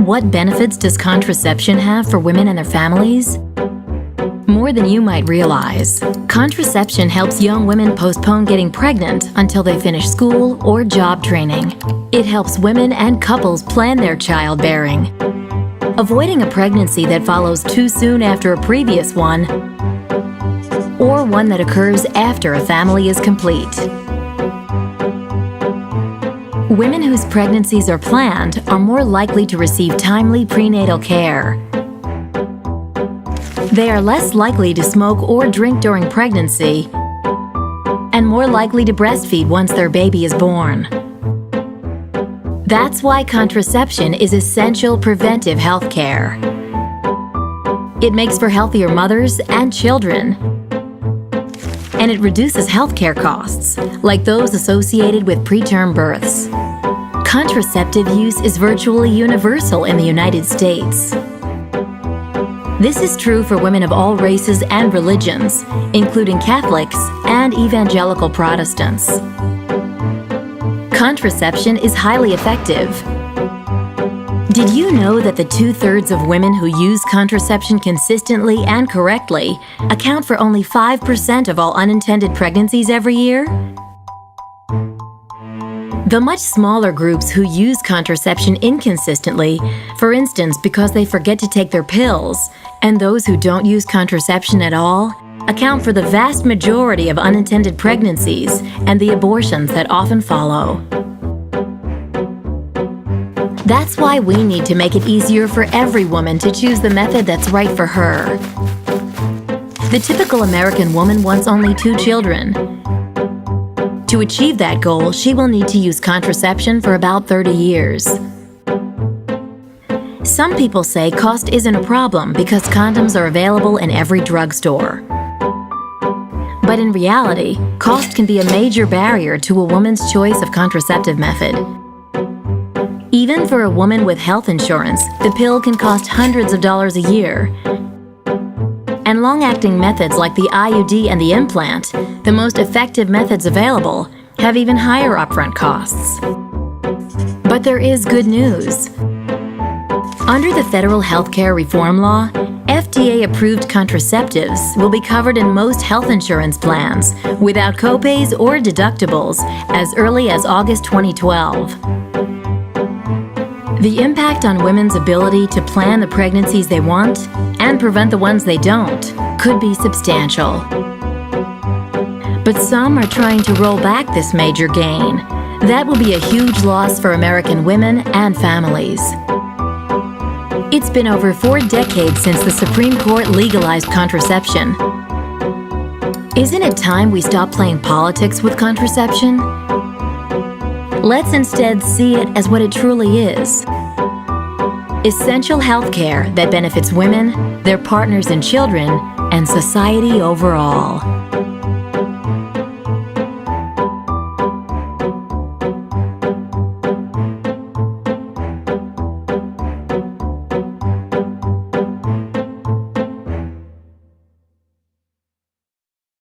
what benefits does contraception have for women and their families? More than you might realize. Contraception helps young women postpone getting pregnant until they finish school or job training. It helps women and couples plan their childbearing, avoiding a pregnancy that follows too soon after a previous one, or one that occurs after a family is complete. Women whose pregnancies are planned are more likely to receive timely prenatal care. They are less likely to smoke or drink during pregnancy and more likely to breastfeed once their baby is born. That's why contraception is essential preventive health care. It makes for healthier mothers and children, and it reduces healthcare costs, like those associated with preterm births. Contraceptive use is virtually universal in the United States. This is true for women of all races and religions, including Catholics and evangelical Protestants. Contraception is highly effective. Did you know that the 2/3 of women who use contraception consistently and correctly account for only 5% of all unintended pregnancies every year? The much smaller groups who use contraception inconsistently, for instance because they forget to take their pills, and those who don't use contraception at all, account for the vast majority of unintended pregnancies and the abortions that often follow. That's why we need to make it easier for every woman to choose the method that's right for her. The typical American woman wants only 2 children. To achieve that goal, she will need to use contraception for about 30 years. Some people say cost isn't a problem because condoms are available in every drugstore. But in reality, cost can be a major barrier to a woman's choice of contraceptive method. Even for a woman with health insurance, the pill can cost hundreds of dollars a year. And long-acting methods like the IUD and the implant, the most effective methods available, have even higher upfront costs. But there is good news. Under the federal healthcare reform law, FDA-approved contraceptives will be covered in most health insurance plans without copays or deductibles as early as August 2012. The impact on women's ability to plan the pregnancies they want and prevent the ones they don't could be substantial. But some are trying to roll back this major gain. That will be a huge loss for American women and families. It's been over 4 decades since the Supreme Court legalized contraception. Isn't it time we stop playing politics with contraception? Let's instead see it as what it truly is. Essential health care that benefits women, their partners and children, and society overall.